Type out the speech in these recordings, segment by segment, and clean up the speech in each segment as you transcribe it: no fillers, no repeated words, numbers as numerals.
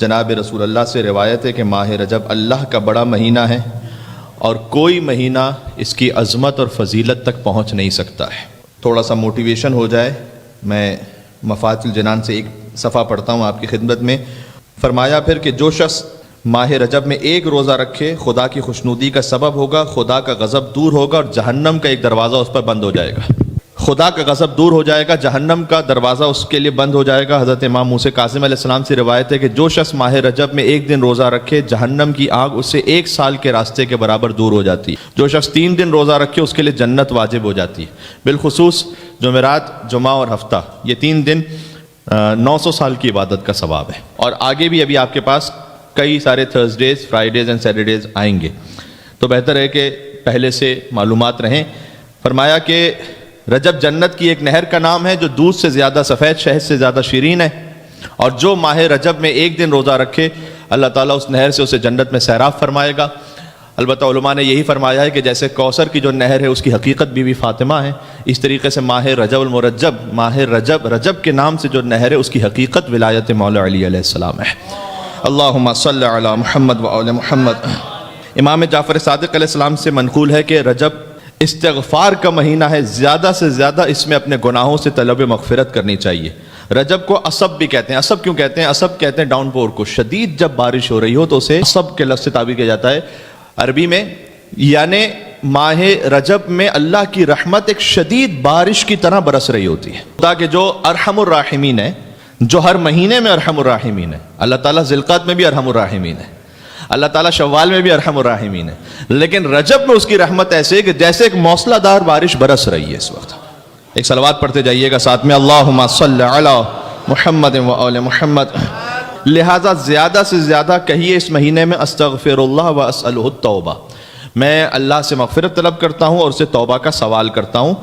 جناب رسول اللہ سے روایت ہے کہ ماہ رجب اللہ کا بڑا مہینہ ہے اور کوئی مہینہ اس کی عظمت اور فضیلت تک پہنچ نہیں سکتا ہے۔ تھوڑا سا موٹیویشن ہو جائے، میں مفاتح الجنان سے ایک صفحہ پڑھتا ہوں آپ کی خدمت میں۔ فرمایا پھر کہ جو شخص ماہ رجب میں ایک روزہ رکھے خدا کی خوشنودی کا سبب ہوگا، خدا کا غضب دور ہوگا اور جہنم کا ایک دروازہ اس پر بند ہو جائے گا۔ خدا کا غضب دور ہو جائے گا، جہنم کا دروازہ اس کے لیے بند ہو جائے گا۔ حضرت امام موسیٰ کاظم علیہ السلام سے روایت ہے کہ جو شخص ماہ رجب میں ایک دن روزہ رکھے جہنم کی آگ اس سے 1 سال کے راستے کے برابر دور ہو جاتی ہے۔ جو شخص 3 دن روزہ رکھے اس کے لیے جنت واجب ہو جاتی ہے۔ بالخصوص جمعرات، جمعہ اور ہفتہ، یہ 3 دن 900 سال کی عبادت کا ثواب ہے۔ اور آگے بھی ابھی آپ کے پاس کئی سارے تھرسڈیز، فرائیڈیز اینڈ سیٹرڈیز آئیں گے، تو بہتر ہے کہ پہلے سے معلومات رہیں۔ فرمایا کہ رجب جنت کی ایک نہر کا نام ہے جو دودھ سے زیادہ سفید، شہد سے زیادہ شیرین ہے، اور جو ماہ رجب میں ایک دن روزہ رکھے اللہ تعالیٰ اس نہر سے اسے جنت میں سیراب فرمائے گا۔ البتہ علماء نے یہی فرمایا ہے کہ جیسے کوثر کی جو نہر ہے اس کی حقیقت بی بی فاطمہ ہے، اس طریقے سے ماہ رجب المرجب، ماہ رجب کے نام سے جو نہر ہے اس کی حقیقت ولایت مولا علی علیہ السلام ہے۔ اللہم صلی علی محمد و آل محمد۔ امام جعفر صادق علیہ السلام سے منقول ہے کہ رجب استغفار کا مہینہ ہے، زیادہ سے زیادہ اس میں اپنے گناہوں سے طلب مغفرت کرنی چاہیے۔ رجب کو عصب بھی کہتے ہیں۔ عصب کیوں کہتے ہیں؟ عصب کہتے ہیں ڈاؤن پور کو، شدید جب بارش ہو رہی ہو تو اسے عصب کے لفظ سے تعبیر کیا جاتا ہے عربی میں، یعنی ماہ رجب میں اللہ کی رحمت ایک شدید بارش کی طرح برس رہی ہوتی ہے۔ خدا کہ جو ارحم الراحمین ہے، جو ہر مہینے میں ارحم الراحمین ہے، اللہ تعالیٰ ذوالقعدہ میں بھی ارحم الراحمین ہے، اللہ تعالیٰ شوال میں بھی ارحم الراحمین ہے، لیکن رجب میں اس کی رحمت ایسے ہے کہ جیسے ایک موسلا دار بارش برس رہی ہے اس وقت۔ ایک صلوات پڑھتے جائیے گا ساتھ میں، اللہم صلی علی محمد و آل محمد۔ لہٰذا زیادہ سے زیادہ کہیے اس مہینے میں استغفر اللہ و اسألہ التوبہ، میں اللہ سے مغفرت طلب کرتا ہوں اور اسے توبہ کا سوال کرتا ہوں۔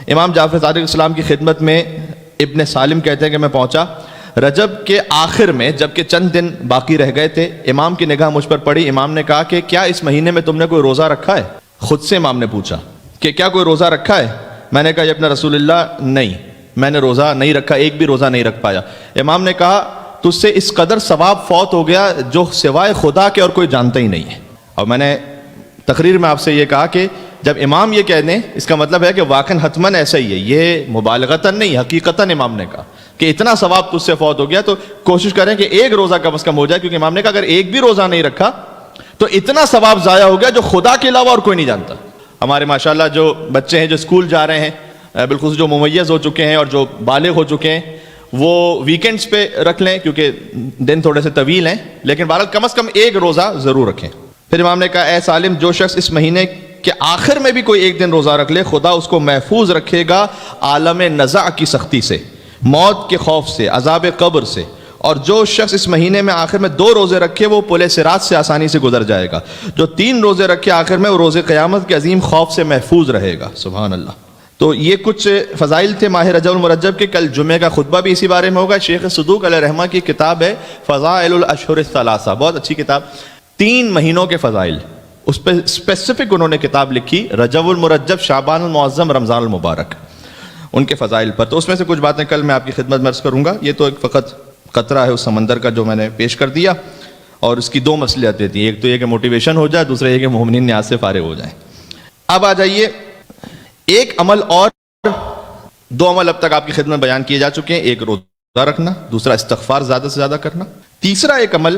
امام جعفر صادق علیہ السلام کی خدمت میں ابن سالم کہتے ہیں کہ میں پہنچا رجب کے آخر میں، جبکہ چند دن باقی رہ گئے تھے، امام کی نگاہ مجھ پر پڑی۔ امام نے کہا کہ کیا اس مہینے میں تم نے کوئی روزہ رکھا ہے؟ خود سے امام نے پوچھا کہ کیا کوئی روزہ رکھا ہے؟ میں نے کہا یا اپنا رسول اللہ نہیں، میں نے روزہ نہیں رکھا، ایک بھی روزہ نہیں رکھ پایا۔ امام نے کہا تجھ سے اس قدر ثواب فوت ہو گیا جو سوائے خدا کے اور کوئی جانتا ہی نہیں ہے۔ اور میں نے تقریر میں آپ سے یہ کہا کہ جب امام یہ کہہ دیں اس کا مطلب ہے کہ واقعاً حتماً ایسا ہی ہے، یہ مبالغتاً نہیں، حقیقتاً امام نے کہا کہ اتنا ثواب تجھ سے فوت ہو گیا تو کوشش کریں کہ ایک روزہ کم از کم ہو جائے، کیونکہ امام نے کہا اگر ایک بھی روزہ نہیں رکھا تو اتنا ثواب ضائع ہو گیا جو خدا کے علاوہ اور کوئی نہیں جانتا۔ ہمارے ماشاءاللہ جو بچے ہیں جو اسکول جا رہے ہیں، بالخصوص جو ممیز ہو چکے ہیں اور جو بالغ ہو چکے ہیں، وہ ویکینڈز پہ رکھ لیں کیونکہ دن تھوڑے سے طویل ہیں، لیکن بہرحال کم از کم ایک روزہ ضرور رکھیں۔ پھر امام نے کہا اے سالم، جو شخص اس مہینے کے آخر میں بھی کوئی ایک دن روزہ رکھ لے خدا اس کو محفوظ رکھے گا عالم نزع کی سختی سے، موت کے خوف سے، عذاب قبر سے، اور جو شخص اس مہینے میں آخر میں 2 روزے رکھے وہ پل صراط سے آسانی سے گزر جائے گا، جو 3 روزے رکھے آخر میں وہ روز قیامت کے عظیم خوف سے محفوظ رہے گا۔ سبحان اللہ۔ تو یہ کچھ فضائل تھے ماہ رجب المرجب کے۔ کل جمعے کا خطبہ بھی اسی بارے میں ہوگا۔ شیخ صدوق علیہ رحمہ کی کتاب ہے فضائل الاشہر الثلاثہ، بہت اچھی کتاب، 3 مہینوں کے فضائل، اس پہ اسپیسیفک انہوں نے کتاب لکھی، رجب المرجب، شعبان المعظم، رمضان المبارک، ان کے فضائل پر۔ تو اس میں سے کچھ باتیں کل میں آپ کی خدمت میں عرض کروں گا۔ یہ تو ایک فقط قطرہ ہے اس سمندر کا جو میں نے پیش کر دیا، اور اس کی 2 مصلحتیں تھیں، ایک تو یہ کہ موٹیویشن ہو جائے، دوسرا یہ کہ مومنین نیاز سے فارغ ہو جائیں۔ اب آ جائیے، ایک عمل اور 2 عمل اب تک آپ کی خدمت بیان کیے جا چکے ہیں، ایک روزہ رکھنا، دوسرا استغفار زیادہ سے زیادہ کرنا، تیسرا ایک عمل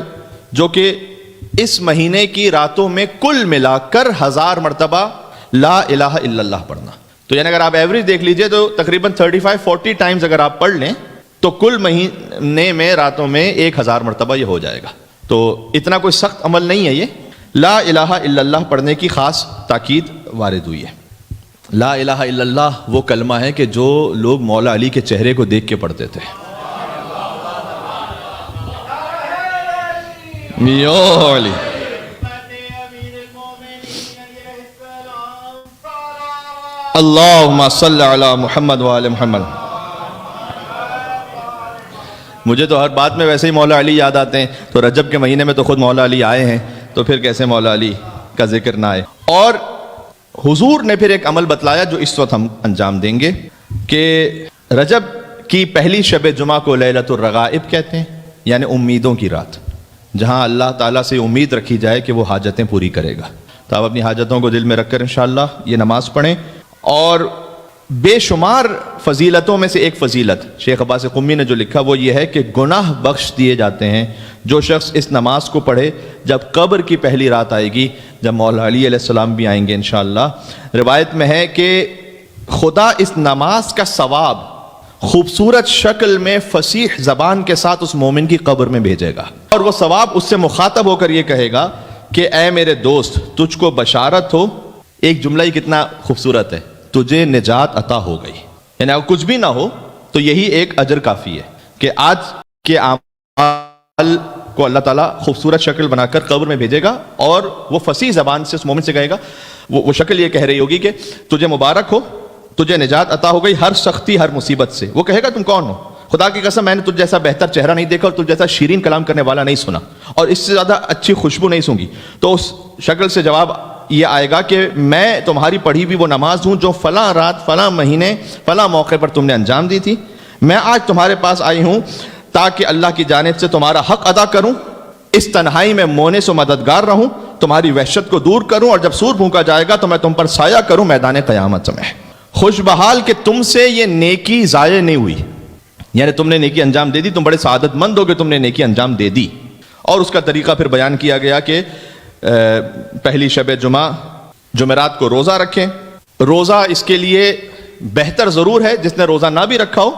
جو کہ اس مہینے کی راتوں میں کل ملا کر 1000 مرتبہ لا الہ الا اللہ پڑھنا۔ تو یعنی اگر آپ ایوریج دیکھ لیجئے تو تقریباً 35-40 ٹائمز اگر آپ پڑھ لیں تو کل مہینے میں راتوں میں 1000 مرتبہ یہ ہو جائے گا۔ تو اتنا کوئی سخت عمل نہیں ہے یہ۔ لا الہ الا اللہ پڑھنے کی خاص تاکید وارد ہوئی ہے۔ لا الہ الا اللہ وہ کلمہ ہے کہ جو لوگ مولا علی کے چہرے کو دیکھ کے پڑھتے تھے۔ علی اللہم صلی علی محمد و آل محمد۔ مجھے تو ہر بات میں ویسے ہی مولا علی یاد آتے ہیں، تو رجب کے مہینے میں تو خود مولا علی آئے ہیں، تو پھر کیسے مولا علی کا ذکر نہ آئے۔ اور حضور نے پھر ایک عمل بتلایا جو اس وقت ہم انجام دیں گے، کہ رجب کی پہلی شب جمعہ کو لیلۃ الرغائب کہتے ہیں، یعنی امیدوں کی رات۔ جہاں اللہ تعالیٰ سے امید رکھی جائے کہ وہ حاجتیں پوری کرے گا. تو آپ اپنی حاجتوں کو دل میں رکھ کر انشاءاللہ یہ نماز پڑھیں. اور بے شمار فضیلتوں میں سے ایک فضیلت شیخ عباس قمی نے جو لکھا وہ یہ ہے کہ گناہ بخش دیے جاتے ہیں جو شخص اس نماز کو پڑھے جب قبر کی پہلی رات آئے گی، جب مولا علی علیہ السلام بھی آئیں گے انشاءاللہ. روایت میں ہے کہ خدا اس نماز کا ثواب خوبصورت شکل میں فصیح زبان کے ساتھ اس مومن کی قبر میں بھیجے گا، اور وہ ثواب اس سے مخاطب ہو کر یہ کہے گا کہ اے میرے دوست، تجھ کو بشارت ہو. ایک جملہ ہی کتنا خوبصورت ہے، تجھے نجات عطا ہو گئی. یعنی اگر کچھ بھی نہ ہو تو یہی ایک اجر کافی ہے کہ آج کے اعمال کو اللہ تعالیٰ خوبصورت شکل بنا کر قبر میں بھیجے گا، اور وہ فصیح زبان سے اس مومن سے کہے گا، وہ شکل یہ کہہ رہی ہوگی کہ تجھے مبارک ہو، تجھے نجات عطا ہو گئی ہر سختی ہر مصیبت سے. وہ کہے گا تم کون ہو؟ خدا کی قسم میں نے تجھ جیسا بہتر چہرہ نہیں دیکھا اور تجھ جیسا شیرین کلام کرنے والا نہیں سنا، اور اس سے زیادہ اچھی خوشبو نہیں سونگی. تو اس شکل سے جواب یہ آئے گا کہ میں تمہاری پڑھی بھی وہ نماز ہوں جو فلاں رات فلاں مہینے فلاں موقع پر تم نے انجام دی تھی. میں آج تمہارے پاس آئی ہوں تاکہ اللہ کی جانب سے تمہارا حق ادا کروں، اس تنہائی میں مونس و مددگار رہوں، تمہاری وحشت کو دور کروں، اور جب سور پھونکا جائے گا تو میں تم پر سایہ کروں میدان قیامت میں. خوش بحال کہ تم سے یہ نیکی ضائع نہیں ہوئی، یعنی تم نے نیکی انجام دے دی، تم بڑے سعادت مند ہو کہ تم نے نیکی انجام دے دی. اور اس کا طریقہ پھر بیان کیا گیا کہ پہلی شب جمعہ جمعرات کو روزہ رکھیں. روزہ اس کے لیے بہتر ضرور ہے، جس نے روزہ نہ بھی رکھا ہو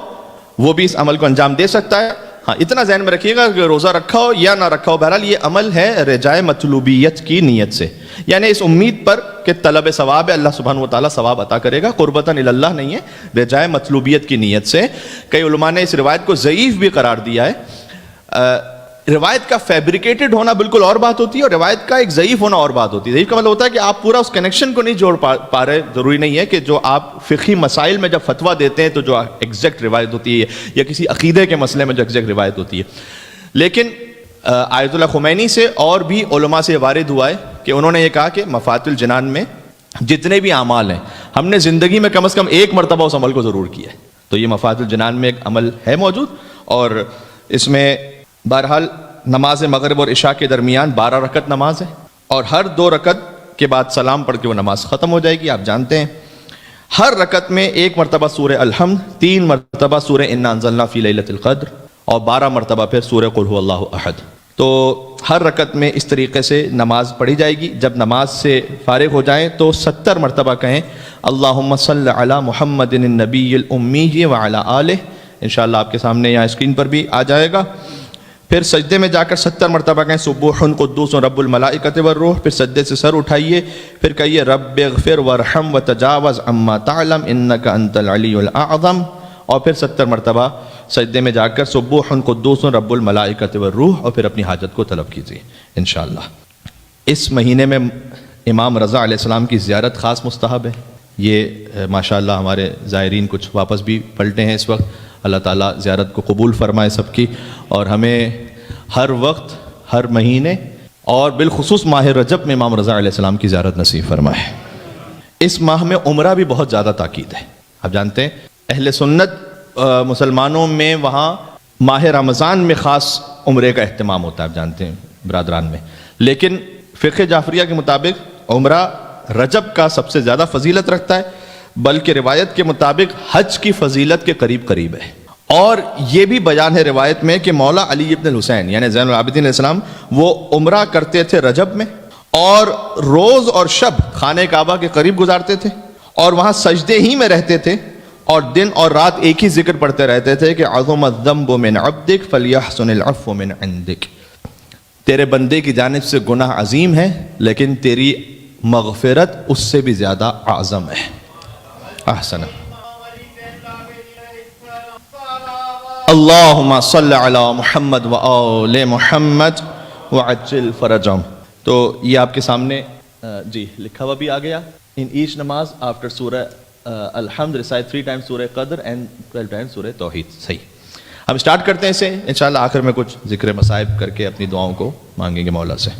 وہ بھی اس عمل کو انجام دے سکتا ہے. ہاں اتنا ذہن میں رکھیے گا کہ روزہ رکھا ہو یا نہ رکھا ہو، بہرحال یہ عمل ہے رجائے مطلوبیت کی نیت سے، یعنی اس امید پر کہ طلب ثواب ہے، اللہ سبحانہ و تعالیٰ ثواب عطا کرے گا، قربتاً اللہ نہیں ہے، رجائے مطلوبیت کی نیت سے. کئی علماء نے اس روایت کو ضعیف بھی قرار دیا ہے. روایت کا فیبریکیٹڈ ہونا بالکل اور بات ہوتی ہے، اور روایت کا ایک ضعیف ہونا اور بات ہوتی ہے. ضعیف کا مطلب ہوتا ہے کہ آپ پورا اس کنیکشن کو نہیں جوڑ پا رہے. ضروری نہیں ہے کہ جو آپ فقہی مسائل میں جب فتویٰ دیتے ہیں تو جو ایگزیکٹ روایت ہوتی ہے، یا کسی عقیدے کے مسئلے میں جو ایگزیکٹ روایت ہوتی ہے. لیکن آیت اللہ خمینی سے اور بھی علماء سے وارد ہوا ہے کہ انہوں نے یہ کہا کہ مفاتح الجنان میں جتنے بھی اعمال ہیں ہم نے زندگی میں کم از کم ایک مرتبہ اس عمل کو ضرور کیا ہے. تو یہ مفاتح الجنان میں ایک عمل ہے موجود، اور اس میں بہرحال نماز مغرب اور عشاء کے درمیان 12 رکعت نماز ہے، اور ہر 2 رکعت کے بعد سلام پڑھ کے وہ نماز ختم ہو جائے گی. آپ جانتے ہیں ہر رکعت میں 1 مرتبہ سورہ الحمد، 3 مرتبہ سورہ انا انزلنا فی لیلۃ القدر، اور 12 مرتبہ پھر سورہ قل ھو اللہ احد. تو ہر رکعت میں اس طریقے سے نماز پڑھی جائے گی. جب نماز سے فارغ ہو جائیں تو 70 مرتبہ کہیں اللہم صل علی محمد النبی الامی وعلی آلہ. انشاءاللہ آپ کے سامنے یہاں اسکرین پر بھی آ جائے گا. پھر سجدے میں جا کر 70 مرتبہ کہیں سبوح قدوس رب الملائکۃ والروح. پھر سجدے سے سر اٹھائیے، پھر کہیے رب اغفر وارحم وتجاوز عما تعلم انک انت العلی الاعظم. اور پھر 70 مرتبہ سجدے میں جا کر سبوح قدوس رب الملائکۃ والروح، اور پھر اپنی حاجت کو طلب کیجیے انشاءاللہ. اس مہینے میں امام رضا علیہ السلام کی زیارت خاص مستحب ہے. یہ ماشاءاللہ ہمارے زائرین کچھ واپس بھی پلٹے ہیں اس وقت. اللہ تعالیٰ زیارت کو قبول فرمائے سب کی، اور ہمیں ہر وقت ہر مہینے اور بالخصوص ماہ رجب میں امام رضا علیہ السلام کی زیارت نصیب فرمائے. اس ماہ میں عمرہ بھی بہت زیادہ تاکید ہے. آپ جانتے ہیں اہل سنت مسلمانوں میں وہاں ماہ رمضان میں خاص عمرے کا اہتمام ہوتا ہے، آپ جانتے ہیں برادران میں. لیکن فقہ جعفریہ کے مطابق عمرہ رجب کا سب سے زیادہ فضیلت رکھتا ہے، بلکہ روایت کے مطابق حج کی فضیلت کے قریب قریب ہے. اور یہ بھی بیان ہے روایت میں کہ مولا علی ابن الحسین یعنی زین العابدین علیہ السلام وہ عمرہ کرتے تھے رجب میں، اور روز اور شب خانہ کعبہ کے قریب گزارتے تھے، اور وہاں سجدے ہی میں رہتے تھے، اور دن اور رات ایک ہی ذکر پڑھتے رہتے تھے کہ عظم الذنب من عبدک فلیحسن العفو من عندک. تیرے بندے کی جانب سے گناہ عظیم ہے، لیکن تیری مغفرت اس سے بھی زیادہ اعظم ہے. احسن. اللہم صل علی محمد و آل محمد وعجل فرجہم. تو یہ آپ کے سامنے جی لکھا ہوا بھی آ گیا. In each namaz after surah الحمد recite 3 times سورہ قدر and 12 times سورہ توحید. صحیح. ہم اسٹارٹ کرتے ہیں اسے انشاءاللہ. آخر میں کچھ ذکر مصائب کر کے اپنی دعاؤں کو مانگیں گے مولا سے.